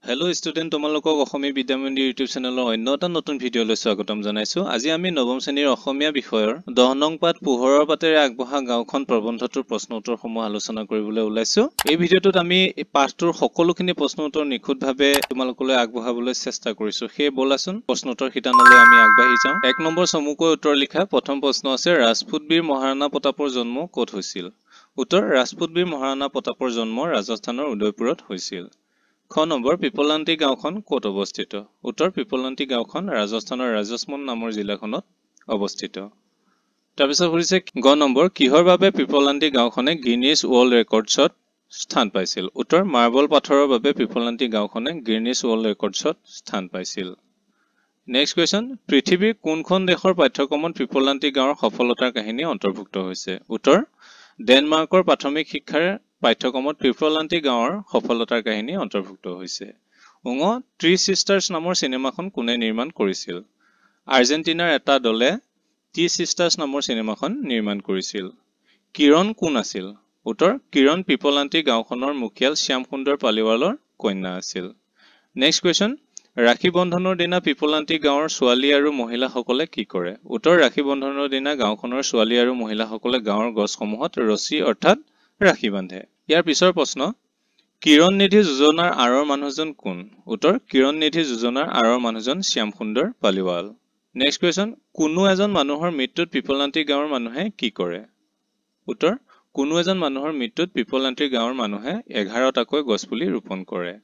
Hello student, তোমালোকক অসমীয়া Vidyamandir YouTube চেনেলৰ অন্য এটা নতুন ভিডিঅ'লৈ স্বাগতম জনাইছো। আজি আমি নৱম শ্ৰেণীৰ অসমীয়া বিষয়ৰ 10 নং পাঠ পোহৰৰ পাতেৰে আগবঢ়া গাঁওখন প্ৰবন্ধটোৰ প্ৰশ্ন উত্তৰসমূহ আলোচনা কৰিবলৈ ওলাইছো। এই ভিডিঅ'টোত আমি এই পাঠটোৰ সকলোখিনি প্ৰশ্ন উত্তৰ নিখুঁতভাৱে তোমালোকলৈ আগবঢ়াবলৈ চেষ্টা কৰিছো। সেই বলাচোন প্ৰশ্ন উত্তৰ শিতানলৈ আমি আগবাঢ়ি যাওঁ। 1 নম্বৰ চমুকৈ উত্তৰ লিখা। প্ৰথম প্ৰশ্ন আছে ৰাজপুত বীৰ মহাৰাণা প্ৰতাপৰ জন্ম ক'ত হৈছিল? উত্তৰ ৰাজপুত বীৰ মহাৰাণা প্ৰতাপৰ জন্ম ৰাজস্থানৰ উদয়পুৰত হৈছিল। খ নম্বৰ পিপলান্তি গাঁওখন ক'ত অৱস্থিত? উত্তৰ পিপলান্তি গাঁওখন ৰাজস্থানৰ ৰাজস্মন্দ নামৰ জিলাখনত অৱস্থিত। তাৰপিছত সুধিছে গ নম্বৰ কিহৰ বাবে পিপলান্তি গাঁওখনে গিনিজ ৱৰ্ল্ড ৰেকৰ্ডছত স্থান পাইছিল? উত্তৰ মাৰ্বল পাথৰৰ বাবে পিপলান্তি গাঁওখনে গিনিজ ৱৰ্ল্ড ৰেকৰ্ডছত স্থান পাইছিল। নেক্সট কুৱেশ্যন, পৃথিৱীৰ কোনখন দেশৰ পাঠ্যক্ৰমত পিপলান্তি গাঁৱৰ সফলতাৰ কাহিনী অন্তৰ্ভুক্ত হৈছে? উত্তৰ ডেনমাৰ্কৰ প্ৰাথমিক শিক্ষাৰ পাঠ্যক্ৰমত পিপলান্তি গাঁৱৰ সফলতাৰ কাহিনী অন্তৰ্ভুক্ত হৈছে। উঙ থ্ৰী চিষ্টাৰ্ছ নামৰ চিনেমাখন কোনে নিৰ্মাণ কৰিছিল? আৰ্জেণ্টিনাৰ এটা দলে থ্ৰী চিষ্টাৰ্ছ নামৰ চিনেমাখন নিৰ্মাণ কৰিছিল। কিৰণ কোন আছিল? উত্তৰ কিৰণ পিপলান্তি গাঁওখনৰ মুখিয়াল শ্যাম সুন্দৰ পালিৱালৰ কন্যা আছিল। নেক্সট কুৱেশ্যন, ৰাখি বন্ধনৰ দিনা পিপলান্তি গাঁৱৰ ছোৱালী আৰু মহিলাসকলে কি কৰে? উত্তৰ ৰাখি বন্ধনৰ দিনা গাঁওখনৰ ছোৱালী আৰু মহিলাসকলে গাঁৱৰ গছসমূহত ৰছী অৰ্থাৎ ৰাখি বান্ধে। ইয়াৰ পিছৰ প্ৰশ্ন, কিৰণ নিধি যোজনাৰ আঁৰৰ মানুহজন কোন? উত্তৰ কিৰণ নিধি যোজনাৰ আঁৰৰ মানুহজন শ্যাম সুন্দৰ পালিৱাল। নেক্সট কুৱেশ্যন, কোনো এজন মানুহৰ মৃত্যুত পিপলান্তি গাঁৱৰ মানুহে কি কৰে? উত্তৰ কোনো এজন মানুহৰ মৃত্যুত পিপলান্তি গাঁৱৰ মানুহে 11টাকৈ গছপুলি ৰোপণ কৰে।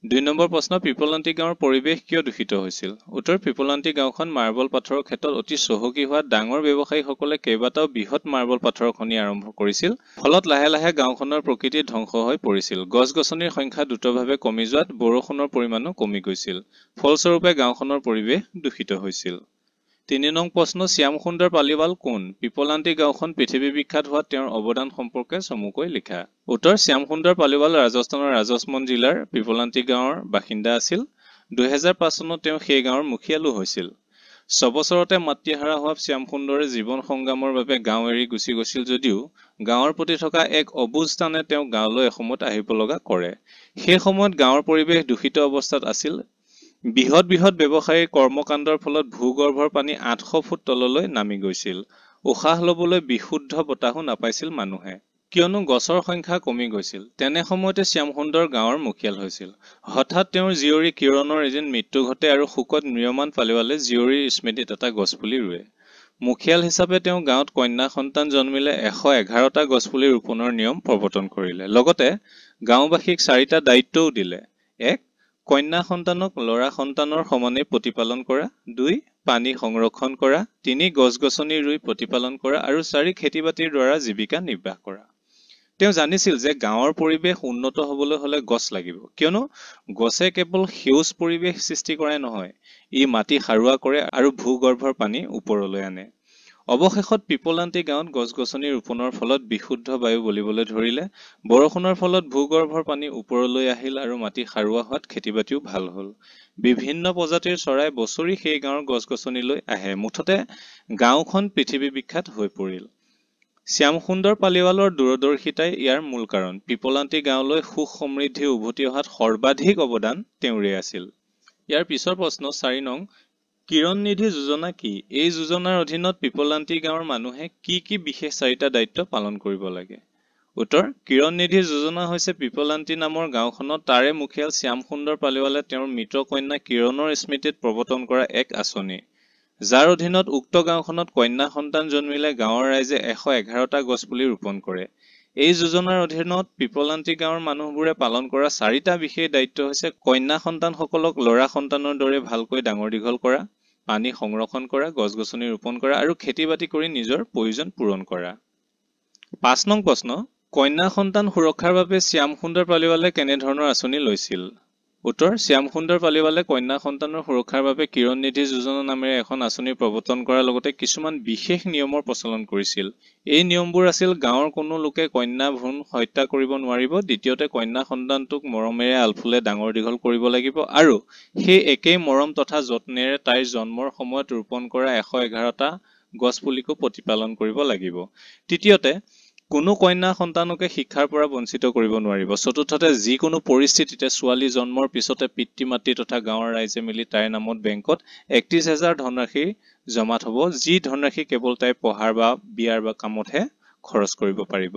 2 নম্বৰ প্ৰশ্ন, পিপলান্তি গাঁৱৰ পৰিৱেশ কিয় দূষিত হৈছিল? উত্তৰ পিপলান্তি গাঁওখন মাৰ্বল পাথৰৰ ক্ষেত্ৰত অতি চহকী হোৱা ডাঙৰ ব্যৱসায়ীসকলে কেইবাটাও বৃহৎ মাৰ্বল পাথৰৰ খনি আৰম্ভ কৰিছিল। ফলত লাহে লাহে গাঁওখনৰ প্ৰকৃতি ধ্বংস হৈ পৰিছিল। গছ-গছনিৰ সংখ্যা দ্ৰুতভাৱে কমি যোৱাত বৰষুণৰ পৰিমাণো কমি গৈছিল। ফলস্বৰূপে গাঁওখনৰ পৰিৱেশ দূষিত হৈছিল। 3 নং প্ৰশ্ন, শ্যাম সুন্দৰ পালিৱাল কোন? পিপলান্তি গাঁওখন পৃথিৱী বিখ্যাত হোৱাত তেওঁৰ অৱদান সম্পৰ্কে চমুকৈ লিখা। উত্তৰ শ্যাম সুন্দৰ পালিৱাল ৰাজস্থানৰ ৰাজস্মন্দ জিলাৰ পিপলান্তি গাঁৱৰ বাসিন্দা আছিল। 2005 চনত তেওঁ সেই গাঁৱৰ মুখিয়ালো হৈছিল। 6 বছৰতে মাতৃহাৰা হোৱা শ্যাম সুন্দৰে জীৱন সংগ্ৰামৰ বাবে গাঁও এৰি গুচি গৈছিল যদিও গাঁৱৰ প্ৰতি থকা এক অবুজ টানে তেওঁ গাঁৱলৈ এসময়ত আহিব লগা কৰে। সেই সময়ত গাঁৱৰ পৰিৱেশ দূষিত অৱস্থাত আছিল। বৃহৎ বৃহৎ ব্যৱসায়ীৰ কৰ্মকাণ্ডৰ ফলত ভূগৰ্ভৰ পানী 800 ফুট তললৈ নামি গৈছিল। উশাহ লবলৈ বিশুদ্ধ বতাহো নাপাইছিল মানুহে, কিয়নো গছৰ সংখ্যা কমি গৈছিল। তেনে সময়তে শ্যাম সুন্দৰ গাঁৱৰ মুখিয়াল হৈছিল। হঠাৎ তেওঁৰ জীয়ৰী কিৰণৰ এদিন মৃত্যু ঘটে আৰু শোকত ম্ৰিয়মান পালিৱালে জীয়ৰীৰ স্মৃতিত এটা গছপুলি ৰুৱে। মুখিয়াল হিচাপে তেওঁ গাঁৱত কন্যা সন্তান জন্মিলে 111টা গছপুলি ৰোপণৰ নিয়ম প্ৰৱৰ্তন কৰিলে। লগতে গাঁওবাসীক 4টা দায়িত্বও দিলে। 1. কন্যা সন্তানক ল'ৰা সন্তানৰ সমানে প্ৰতিপালন কৰা। 2. পানী সংৰক্ষণ কৰা। 3. গছ-গছনি ৰুই প্ৰতিপালন কৰা আৰু 4. খেতি-বাতিৰ দ্বাৰা জীৱিকা নিৰ্বাহ কৰা। তেওঁ জানিছিল যে গাঁৱৰ পৰিৱেশ উন্নত হ'বলৈ হ'লে গছ লাগিব, কিয়নো গছে কেৱল সেউজ পৰিৱেশ সৃষ্টি কৰাই নহয়, ই মাটি সাৰুৱা কৰে আৰু ভূগৰ্ভৰ পানী ওপৰলৈ আনে। অৱশেষত পিপলান্তি গাঁৱত গছ-গছনি ৰোপণৰ ফলত বিশুদ্ধ বায়ু বলিবলৈ ধৰিলে। বৰষুণৰ ফলত ভূগৰ্ভৰ পানী ওপৰলৈ আহিল আৰু মাটি সাৰুৱা হোৱাত খেতি-বাতিও ভাল হ'ল। বিভিন্ন প্ৰজাতিৰ চৰাই বছৰি সেই গাঁৱৰ গছ-গছনিলৈ আহে। মুঠতে গাঁওখন পৃথিৱী বিখ্যাত হৈ পৰিল। শ্যাম সুন্দৰ পালিৱালৰ দূৰদৰ্শিতাই ইয়াৰ মূল কাৰণ। পিপলান্তি গাঁৱলৈ সুখ সমৃদ্ধি উভতি অহাত সৰ্বাধিক অৱদান তেওঁৰে আছিল। ইয়াৰ পিছৰ প্ৰশ্ন 4 নং, কিৰণ নিধি যোজনা কি? এই যোজনাৰ অধীনত পিপলান্তি গাঁৱৰ মানুহে কি কি বিশেষ 4টা দায়িত্ব পালন কৰিব লাগে? উত্তৰ কিৰণ নিধি যোজনা হৈছে পিপলান্তি নামৰ গাঁওখনত তাৰে মুখিয়াল শ্যাম সুন্দৰ পালিৱালে তেওঁৰ মৃত কন্যা কিৰণৰ স্মৃতিত প্ৰৱৰ্তন কৰা এক আঁচনি, যাৰ অধীনত উক্ত গাঁওখনত কন্যা সন্তান জন্মিলে গাঁৱৰ ৰাইজে 111টা গছপুলি ৰোপণ কৰে। এই যোজনাৰ অধীনত পিপলান্তি গাঁৱৰ মানুহবোৰে পালন কৰা 4টা বিশেষ দায়িত্ব হৈছে কন্যা সন্তানসকলক ল'ৰা সন্তানৰ দৰে ভালকৈ ডাঙৰ দীঘল কৰা, পানী সংৰক্ষণ কৰা, গছ-গছনি ৰোপণ কৰা আৰু খেতি-বাতি কৰি নিজৰ প্ৰয়োজন পূৰণ কৰা। 5 নং প্ৰশ্ন, কন্যা সন্তান সুৰক্ষাৰ বাবে শ্যাম সুন্দৰ পালিৱালে কেনেধৰণৰ আঁচনি লৈছিল? উত্তৰ শ্যাম সুন্দৰ পালিৱালে কন্যা সন্তানৰ সুৰক্ষাৰ বাবে কিৰণ নিধি যোজনা নামেৰে এখন আঁচনি প্ৰৱৰ্তন কৰাৰ লগতে কিছুমান বিশেষ নিয়মৰ প্ৰচলন কৰিছিল। এই নিয়মবোৰ আছিল গাঁৱৰ কোনো লোকে কন্যা ভ্ৰূণ হত্যা কৰিব নোৱাৰিব। দ্বিতীয়তে কন্যা সন্তানটোক মৰমেৰে আলফুলে ডাঙৰ দীঘল কৰিব লাগিব আৰু সেই একেই মৰম তথা যত্নেৰে তাইৰ জন্মৰ সময়ত ৰোপণ কৰা 111টা গছপুলিকো প্ৰতিপালন কৰিব লাগিব। তৃতীয়তে কোনো কন্যা সন্তানকে শিক্ষাৰ পৰা বঞ্চিত কৰিব নোৱাৰিব। চতুৰ্থতে, যিকোনো পৰিস্থিতিতে ছোৱালী জন্মৰ পিছতে পিতৃ মাতৃ তথা গাঁৱৰ ৰাইজে মিলি তাইৰ নামত বেংকত ৩১,০০০ ধনৰাশি জমা থব, যি ধনৰাশি কেৱল তাই পঢ়াৰ বা বিয়াৰ বা কামতহে খৰচ কৰিব পাৰিব।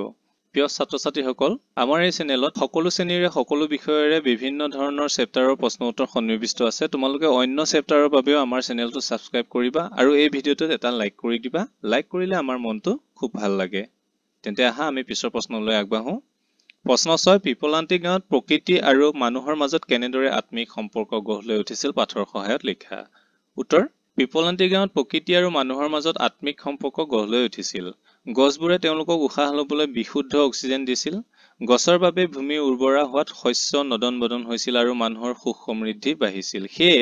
প্ৰিয় ছাত্ৰ-ছাত্ৰীসকল, আমাৰ এই চেনেলত সকলো শ্ৰেণীৰে সকলো বিষয়ৰে বিভিন্ন ধৰণৰ চেপ্টাৰৰ প্ৰশ্ন উত্তৰ সন্নিৱিষ্ট আছে। তোমালোকে অন্য চেপ্টাৰৰ বাবেও আমাৰ চেনেলটো ছাবস্ক্ৰাইব কৰিবা আৰু এই ভিডিঅ'টোত এটা লাইক কৰি দিবা। লাইক কৰিলে আমাৰ মনটো খুব ভাল লাগে। তেন্তে আহা আমি পিছৰ প্ৰশ্নলৈ আগবাঢ়ো। প্ৰশ্ন ৬, পিপলান্তি গাঁৱত প্ৰকৃতি আৰু মানুহৰ মাজত কেনেদৰে আত্মিক সম্পৰ্ক গঢ় লৈ উঠিছিল? পাঠৰ সহায়ত লিখা। উত্তৰ: পিপলান্তি গাঁৱত প্ৰকৃতি আৰু মানুহৰ মাজত আত্মিক সম্পৰ্ক গঢ় লৈ উঠিছিল। গছবোৰে তেওঁলোকক উশাহ ল'বলৈ বিশুদ্ধ অক্সিজেন দিছিল। গছৰ বাবে ভূমি উৰ্বৰা হোৱাত শস্য নদন বদন হৈছিল আৰু মানুহৰ সুখ সমৃদ্ধি বাঢ়িছিল। সেয়ে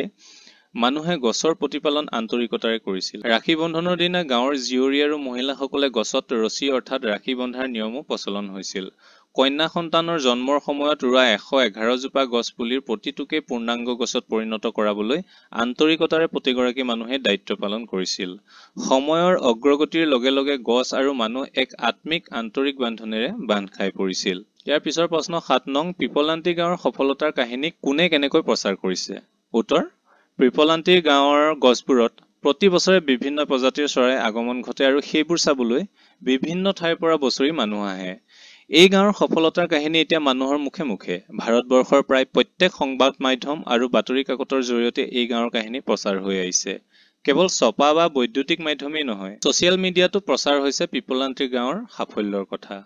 মানুহে গছৰ প্ৰতিপালন আন্তৰিকতাৰে কৰিছিল। ৰাখি বন্ধনৰ দিনা গাঁৱৰ জীয়ৰী আৰু মহিলাসকলে গছত ৰছী অৰ্থাৎ ৰাখি বন্ধাৰ নিয়মো প্ৰচলন হৈছিল। কন্যা সন্তানৰ জন্মৰ সময়ত ৰোৱা ১১১ জোপা গছ পুলিৰ প্ৰতিটোকে পূৰ্ণাংগ গছত পৰিণত কৰাবলৈ আন্তৰিকতাৰে প্ৰতিগৰাকী মানুহে দায়িত্ব পালন কৰিছিল। সময়ৰ অগ্ৰগতিৰ লগে লগে গছ আৰু মানুহ এক আত্মিক আন্তৰিক বান্ধোনেৰে বান্ধ খাই পৰিছিল। ইয়াৰ পিছৰ প্ৰশ্ন ৭ নং, পিপলান্তি গাঁৱৰ সফলতাৰ কাহিনী কোনে কেনেকৈ প্ৰচাৰ কৰিছে? উত্তৰ: পিপলান্তি গাঁৱৰ গছবোৰত প্ৰতি বছৰে বিভিন্ন প্ৰজাতিৰ চৰাই আগমন ঘটে আৰু সেইবোৰ চাবলৈ বিভিন্ন ঠাইৰ পৰা বছৰি মানুহ আহে। এই গাঁৱৰ সফলতাৰ কাহিনী এতিয়া মানুহৰ মুখে মুখে। ভাৰতবৰ্ষৰ প্ৰায় প্ৰত্যেক সংবাদ মাধ্যম আৰু বাতৰি কাকতৰ জৰিয়তে এই গাঁৱৰ কাহিনী প্ৰচাৰ হৈ আহিছে। কেৱল ছপা বা বৈদ্যুতিক মাধ্যমেই নহয়, ছচিয়েল মিডিয়াতো প্ৰচাৰ হৈছে পিপলান্তি গাঁৱৰ সাফল্যৰ কথা।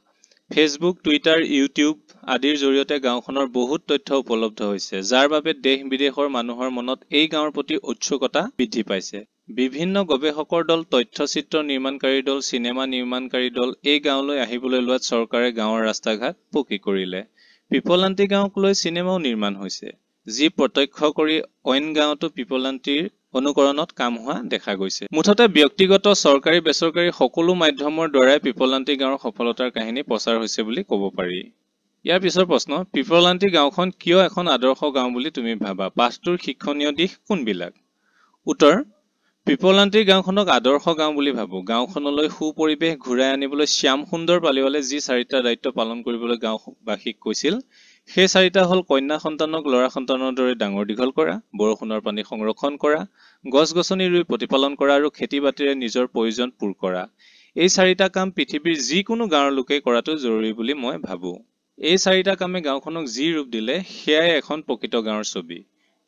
ফেচবুক, টুইটাৰ, ইউটিউব আদিৰ জৰিয়তে গাঁওখনৰ বহুত তথ্য উপলব্ধ হৈছে, যাৰ বাবে দেশ বিদেশৰ মানুহৰ মনত এই গাঁৱৰ প্ৰতি উৎসুকতা বৃদ্ধি পাইছে। বিভিন্ন গৱেষকৰ দল, তথ্যচিত্ৰ নিৰ্মাণকাৰী দল, চিনেমা নিৰ্মাণকাৰী দল এই গাঁৱলৈ আহিবলৈ লোৱাত চৰকাৰে গাঁৱৰ ৰাস্তা ঘাট পকী কৰিলে। পিপলান্তি গাঁৱক লৈ চিনেমাও নিৰ্মাণ হৈছে, যি প্ৰত্যক্ষ কৰি অইন গাঁৱতো পিপলান্তিৰ অনুকৰণত কাম হোৱা দেখা গৈছে। মুঠতে ব্যক্তিগত, চৰকাৰী, বেচৰকাৰী সকলো মাধ্যমৰ দ্বাৰাই পিপলান্তি গাঁৱৰ সফলতাৰ কাহিনী প্ৰচাৰ হৈছে বুলি ক'ব পাৰি। ইয়াৰ পিছৰ প্ৰশ্ন, পিপলান্তি গাঁওখন কিয় এখন আদৰ্শ গাঁও বুলি তুমি ভাবা? পাঠটোৰ শিক্ষণীয় দিশ কোনবিলাক? উত্তৰ: পিপলান্তি গাঁওখনক আদৰ্শ গাঁও বুলি ভাবো। গাঁওখনলৈ সুপৰিৱেশ ঘূৰাই আনিবলৈ শ্যাম সুন্দৰ পালিৱালে যি ৪টা দায়িত্ব পালন কৰিবলৈ গাঁওবাসীক কৈছিল, সেই ৪টা হ'ল: কন্যা সন্তানক ল'ৰা সন্তানৰ দৰে ডাঙৰ দীঘল কৰা, বৰষুণৰ পানী সংৰক্ষণ কৰা, গছ-গছনি ৰুই প্ৰতিপালন কৰা আৰু খেতি-বাতিৰে নিজৰ প্ৰয়োজন পূৰ কৰা। এই ৪টা কাম পৃথিৱীৰ যিকোনো গাঁৱৰ লোকে কৰাটো জৰুৰী বুলি মই ভাবো। এই ৪টা কামে গাঁওখনক যি ৰূপ দিলে সেয়াই এখন প্ৰকৃত গাঁৱৰ ছবি।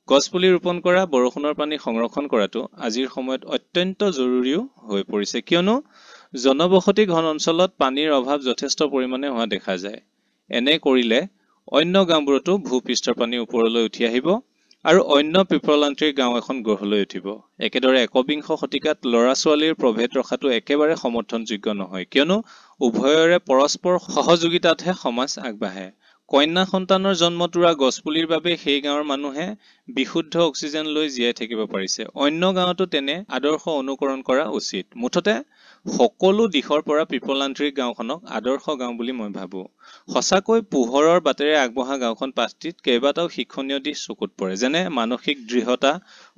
গছপুলি ৰোপণ কৰা, বৰষুণৰ পানী সংৰক্ষণ কৰাটো আজিৰ সময়ত অত্যন্ত জৰুৰীও হৈ পৰিছে, কিয়নো জনবসতি ঘন অঞ্চলত পানীৰ অভাৱ যথেষ্ট পৰিমাণে হোৱা দেখা যায়। এনে কৰিলে অন্য গাঁওবোৰতো ভূপৃষ্ঠৰ পানী ওপৰলৈ উঠি আহিব আৰু অন্য পিপলান্তিৰ গাঁও এখন গঢ় লৈ উঠিব। একেদৰে একবিংশ শতিকাত ল'ৰা-ছোৱালীৰ প্ৰভেদ ৰখাটো একেবাৰে সমৰ্থনযোগ্য নহয়, কিয়নো উভয়ৰে পৰস্পৰ সহযোগিতাতহে সমাজ আগবাঢ়ে। কন্যা সন্তানৰ জন্মত ৰোৱা গছপুলিৰ বাবে সেই গাঁৱৰ মানুহে বিশুদ্ধ অক্সিজেন লৈ জীয়াই থাকিব পাৰিছে। অন্য গাঁৱতো তেনে আদৰ্শ অনুকৰণ কৰা উচিত। মুঠতে সকলো দিশৰ পৰা পিপলান্তিৰ গাঁওখনক আদৰ্শ গাঁও বুলি মই ভাবো। সঁচাকৈ পোহৰৰ বাটেৰে আগবঢ়া গাঁওখন পাঠটিত কেইবাটাও শিক্ষণীয় দিশ চকুত পৰে, যেনে মানসিক দৃঢ়তা,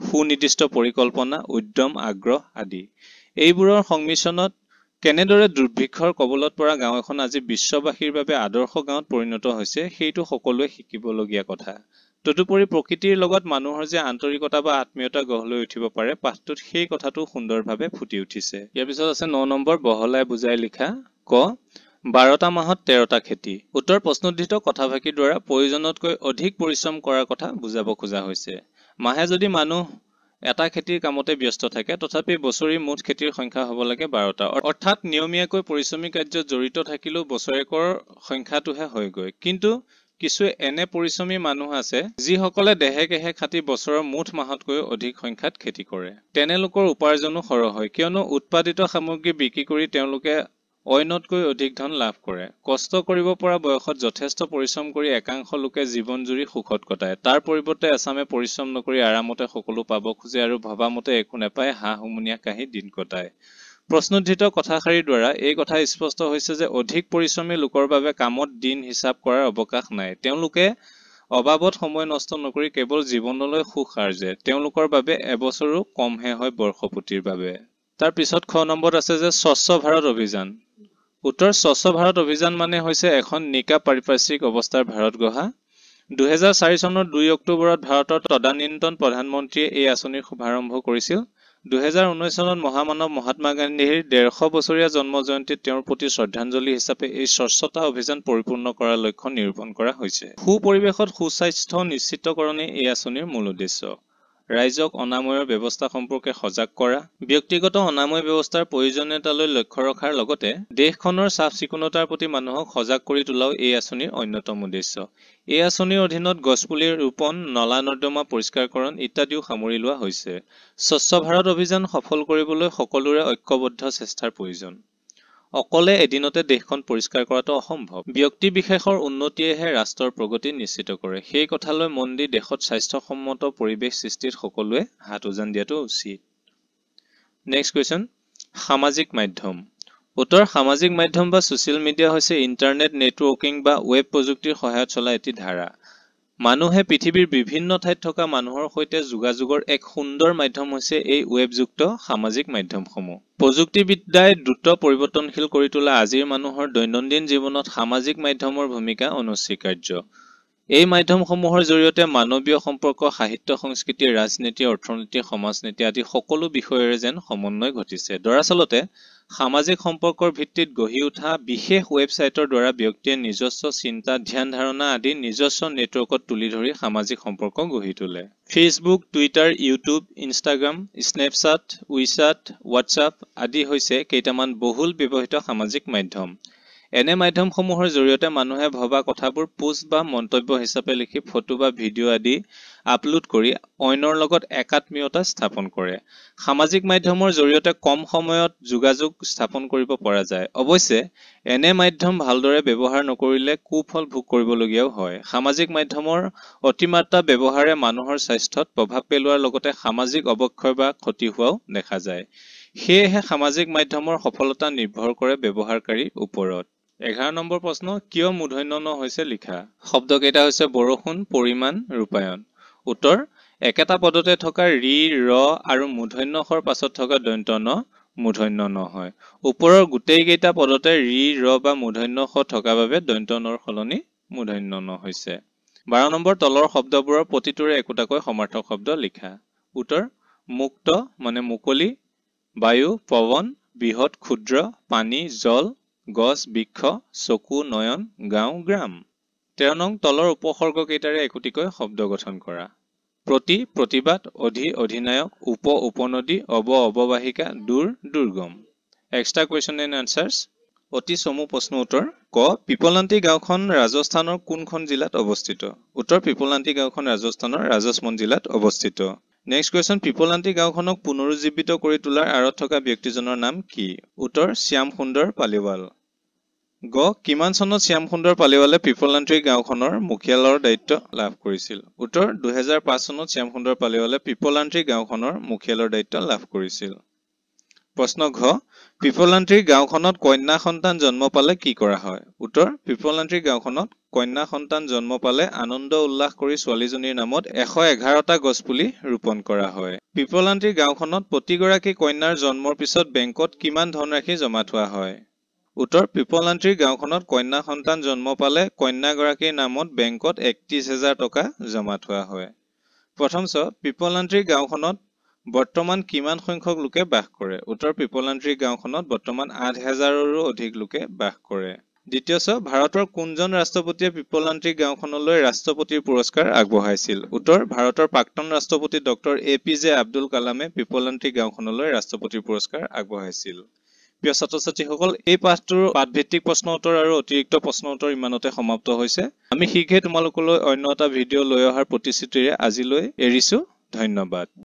সুনিৰ্দিষ্ট পৰিকল্পনা, উদ্যম, আগ্ৰহ আদি। এইবোৰৰ সংমিশ্ৰণত কেনেদৰে দুৰ্ভিক্ষৰ কবলত পৰা গাঁও এখন আজি বিশ্ববাসীৰ বাবে আদৰ্শ গাঁৱত পৰিণত হৈছে, সেইটো সকলোৱে শিকিবলগীয়া কথা। তদুপৰি প্ৰকৃতিৰ লগত মানুহৰ যে আন্তৰিকতা বা আত্মীয়তা গঢ় লৈ উঠিব পাৰে, পাঠটোত সেই কথাটো সুন্দৰভাৱে ফুটি উঠিছে। ইয়াৰ পিছত আছে ৯ নম্বৰ, বহলাই বুজাই লিখা। ক, ১২টা মাহত ১৩টা খেতি। উত্তৰ: প্ৰশ্নোদ্ধৃত কথাফাঁকিৰ দ্বাৰা প্ৰয়োজনতকৈ অধিক পৰিশ্ৰম কৰাৰ কথা বুজাব খোজা হৈছে। মাহে যদি মানুহ এটা খেতিৰ কামতে ব্যস্ত থাকে, তথাপি বছৰি মুঠ খেতিৰ সংখ্যা হ'ব লাগে ১২টা। অৰ্থাৎ নিয়মীয়াকৈ পৰিশ্ৰমী কাৰ্যত জড়িত থাকিলেও বছৰেকৰ সংখ্যাটোহে হয়গৈ। কিন্তু কিছু এনে পৰিশ্ৰমী মানুহ আছে যিসকলে দেহে কেহে খাটি বছৰৰ মুঠ মাহতকৈ অধিক সংখ্যাত খেতি কৰে। তেনেলোকৰ উপাৰ্জনো সৰহ হয়, কিয়নো উৎপাদিত সামগ্ৰী বিক্ৰী কৰি তেওঁলোকে অইনতকৈ অধিক ধন লাভ কৰে। কষ্ট কৰিব পৰা বয়সত যথেষ্ট পৰিশ্ৰম কৰি একাংশ লোকে জীৱন জুৰি সুখত কটায়। তাৰ পৰিৱৰ্তে এচামে পৰিশ্ৰম নকৰি আৰামতে সকলো পাব খোজে আৰু ভবামতে একো নেপায় হাঁহ হুমুনিয়াহ কাহি দিন কটায়। প্ৰশ্নোদ্ধৃত কথাষাৰিৰ দ্বাৰা এই কথা স্পষ্ট হৈছে যে অধিক পৰিশ্ৰমী লোকৰ বাবে কামত দিন হিচাপ কৰাৰ অৱকাশ নাই। তেওঁলোকে অবাবত সময় নষ্ট নকৰি কেৱল জীৱনলৈ সুখ আৰ্জে। তেওঁলোকৰ বাবে এবছৰো কমহে হয় বৰ্ষপতিৰ বাবে। তাৰ পিছত খ নম্বৰত আছে যে স্বচ্ছ ভাৰত অভিযান। উত্তৰ স্বচ্ছ ভাৰত অভিযান মানে হৈছে এখন নিকা পাৰিপাৰ্শ্বিক অৱস্থাৰ ভাৰত গঢ়া 2004 চনৰ 2 অক্টোবৰত ভাৰতৰ তদানীন্তন প্ৰধানমন্ত্ৰীয়ে এই আঁচনিৰ শুভাৰম্ভ কৰিছিল 2019 চনত মহামানৱ মহাত্মা গান্ধীৰ 150 বছৰীয়া জন্ম জয়ন্তীত তেওঁৰ প্ৰতি শ্ৰদ্ধাঞ্জলি হিচাপে এই স্বচ্ছতা অভিযান পৰিপূৰ্ণ কৰাৰ লক্ষ্য নিৰূপণ কৰা হৈছে সুপৰিৱেশত সুস্বাস্থ্য নিশ্চিতকৰণে এই আঁচনিৰ মূল উদ্দেশ্য ৰাইজক অনাময়ৰ ব্যৱস্থা সম্পৰ্কে সজাগ কৰা ব্যক্তিগত অনাময় ব্যৱস্থাৰ প্ৰয়োজনীয়তালৈ লক্ষ্য ৰখাৰ লগতে দেশখনৰ চাফ চিকুণতাৰ প্ৰতি মানুহক সজাগ কৰি তোলাও এই আঁচনিৰ অন্যতম উদ্দেশ্য এই আঁচনিৰ অধীনত গছপুলি ৰোপণ নলা নৰ্দমা পৰিষ্কাৰকৰণ ইত্যাদিও সামৰি লোৱা হৈছে স্বচ্ছ ভাৰত অভিযান সফল কৰিবলৈ সকলোৰে ঐক্যবদ্ধ চেষ্টাৰ প্ৰয়োজন অকলে এদিনতে দেশখন পৰিষ্কাৰ কৰাটো অসম্ভৱ ব্যক্তি বিশেষৰ উন্নতিয়েহে ৰাষ্ট্ৰৰ প্ৰগতি নিশ্চিত কৰে সেই কথালৈ মন দি দেশত স্বাস্থ্যসন্মত পৰিৱেশ সৃষ্টিত সকলোৱে হাত উজান দিয়াটো উচিত নেক্সট কোৱেশ্চন সামাজিক মাধ্যম উত্তৰ সামাজিক মাধ্যম বা সোশ্যাল মিডিয়া হৈছে ইন্টাৰনেট নেটৱৰ্কিং বা ৱেব প্ৰযুক্তিৰ সহায়ত চলা এটি ধাৰা মানুহে পৃথিৱীৰ বিভিন্ন ঠাইত থকা মানুহৰ সৈতে যোগাযোগৰ এক সুন্দৰ মাধ্যম হৈছে এই ৱেবযুক্ত সামাজিক মাধ্যমসমূহ প্ৰযুক্তিবিদ্যাই দ্ৰুত পৰিৱৰ্তনশীল কৰি তোলা আজিৰ মানুহৰ দৈনন্দিন জীৱনত সামাজিক মাধ্যমৰ ভূমিকা অনস্বীকাৰ্য এই মাধ্যমসমূহৰ জৰিয়তে মানৱীয় সম্পৰ্ক সাহিত্য সংস্কৃতি ৰাজনীতি অৰ্থনীতি সমাজনীতি আদি সকলো বিষয়ৰে যেন সমন্বয় ঘটিছে দৰাচলতে সামাজিক সম্পৰ্কৰ ভিত্তিত গঢ়ি উঠা বিশেষ ৱেবছাইটৰ দ্বাৰা ব্যক্তিয়ে নিজস্ব চিন্তা ধ্যান ধাৰণা আদি নিজস্ব নেটৱৰ্কত তুলি ধৰি সামাজিক সম্পৰ্ক গঢ়ি তোলে Facebook Twitter YouTube Instagram Snapchat উইচাট WhatsApp আদি হৈছে কেইটামান বহুল ব্যৱহৃত সামাজিক মাধ্যম এনে মাধ্যমসমূহৰ জৰিয়তে মানুহে ভবা কথাবোৰ পোষ্ট বা মন্তব্য হিচাপে লিখি ফটো বা ভিডিঅ' আদি আপলোড কৰি অন্যৰ লগত একাত্মীয়তা স্থাপন কৰে সামাজিক মাধ্যমৰ জৰিয়তে কম সময়ত যোগাযোগ স্থাপন কৰিব পৰা যায় অৱশ্যে এনে মাধ্যম ভালদৰে ব্যৱহাৰ নকৰিলে কুফল ভোগ কৰিবলগীয়াও হয় সামাজিক মাধ্যমৰ অতিমাত্ৰা ব্যৱহাৰে মানুহৰ স্বাস্থ্যত প্ৰভাৱ পেলোৱাৰ লগতে সামাজিক অৱক্ষয় বা ক্ষতি হোৱাও দেখা যায় সেয়েহে সামাজিক মাধ্যমৰ সফলতা নিৰ্ভৰ কৰে ব্যৱহাৰকাৰীৰ ওপৰত 11 নম্বৰ প্ৰশ্ন কিয় মূৰ্ধন্য ন হৈছে লিখা শব্দকেইটা হৈছে বৰষুণ পৰিমাণ ৰূপায়ণ উত্তৰ একেটা পদতে থকা ৰি ৰ আৰু মূৰ্ধন্যৰ পাছত থকা দন্ত্য ন মূৰ্ধন্য ন হয় ওপৰৰ গোটেই কেইটা পদতে ৰি ৰ বা মূৰ্ধন্য খ থকা বাবে দন্ত্য নৰ সলনি মূৰ্ধন্য ন হৈছে 12 নম্বৰ তলৰ শব্দবোৰৰ প্ৰতিটোৰে একোটাকৈ সমাৰ্থক শব্দ লিখা উত্তৰ মুক্ত মানে মুকলি বায়ু পৱন বৃহৎ ক্ষুদ্ৰ পানী জল গছ বৃক্ষ চকু নয়ন গাঁও গ্ৰাম 13 নং তলৰ উপসৰ্গ কেইটাৰে একোটিকৈ শব্দ গঠন কৰা প্ৰতি প্ৰতিবাদ অধি অধিনায়ক উপ উপনদী অৱবাহিকা দূৰ দুৰ্গম এক্সট্ৰা কোৱেশ্চন এণ্ড আনসাৰ্স অতি চমু প্ৰশ্ন উত্তৰ ক পিপলান্তি গাঁওখন ৰাজস্থানৰ কোনখন জিলাত অৱস্থিত উত্তৰ পিপলান্তি গাঁওখন ৰাজস্থানৰ ৰাজসমন্দ জিলাত অৱস্থিত নেক্সট কোৱেশ্চন পিপলান্তি গাঁওখনক পুনৰুজ্জীৱিত কৰি তোলাৰ আঁৰত থকা ব্যক্তিজনৰ নাম কি উত্তৰ শ্যাম সুন্দৰ পালিৱাল গ কিমান চনত শ্যাম সুন্দৰ পালিৱালে পিপলান্তি গাঁওখনৰ মুখিয়ালৰ দায়িত্ব লাভ কৰিছিল উত্তৰ 2005 চনত শ্যাম সুন্দৰ পালিৱালে পিপলান্তি গাঁওখনৰ মুখিয়ালৰ দায়িত্ব লাভ কৰিছিল প্ৰশ্ন ঘ পিপলান্তি গাঁওখনত কন্যা সন্তান জন্ম পালে কি কৰা হয় উত্তৰ পিপলান্তি গাঁওখনত কন্যা সন্তান জন্ম পালে আনন্দ উল্লাস কৰি ছোৱালীজনীৰ নামত 111টা গছপুলি ৰোপণ কৰা হয় পিপলান্তি গাঁওখনত প্ৰতিগৰাকী কন্যাৰ জন্মৰ পিছত বেংকত কিমান ধনৰাশি জমা থোৱা হয় উত্তৰ পিপলান্তি গাঁওখনত কন্যা সন্তান জন্ম পালে কন্যাগৰাকীৰ নামত বেংকত 31,000 টকা জমা থোৱা হয় প্ৰথম পিপলান্তি গাঁওখনত বৰ্তমান কিমান সংখ্যক লোকে বাস কৰে উত্তৰ পিপলান্তি গাঁওখনত বৰ্তমান 8,000ৰো অধিক লোকে বাস কৰে দ্বিতীয় ভাৰতৰ কোনজন ৰাষ্ট্ৰপতিয়ে পিপলান্তি গাঁওখনলৈ ৰাষ্ট্ৰপতিৰ পুৰস্কাৰ আগবঢ়াইছিল উত্তৰ ভাৰতৰ প্ৰাক্তন ৰাষ্ট্ৰপতি ডক্টৰ APJ আব্দুল কালামে পিপলান্তি গাঁওখনলৈ ৰাষ্ট্ৰপতিৰ পুৰস্কাৰ আগবঢ়াইছিল প্ৰিয় ছাত্ৰ-ছাত্ৰীসকল এই পাঠটোৰ পাঠভিত্তিক প্ৰশ্ন উত্তৰ আৰু অতিৰিক্ত প্ৰশ্ন উত্তৰ ইমানতে সমাপ্ত হৈছে আমি শীঘ্ৰে তোমালোকলৈ অন্য এটা ভিডিঅ' লৈ অহাৰ প্ৰতিশ্ৰুতিৰে আজিলৈ এৰিছো ধন্যবাদ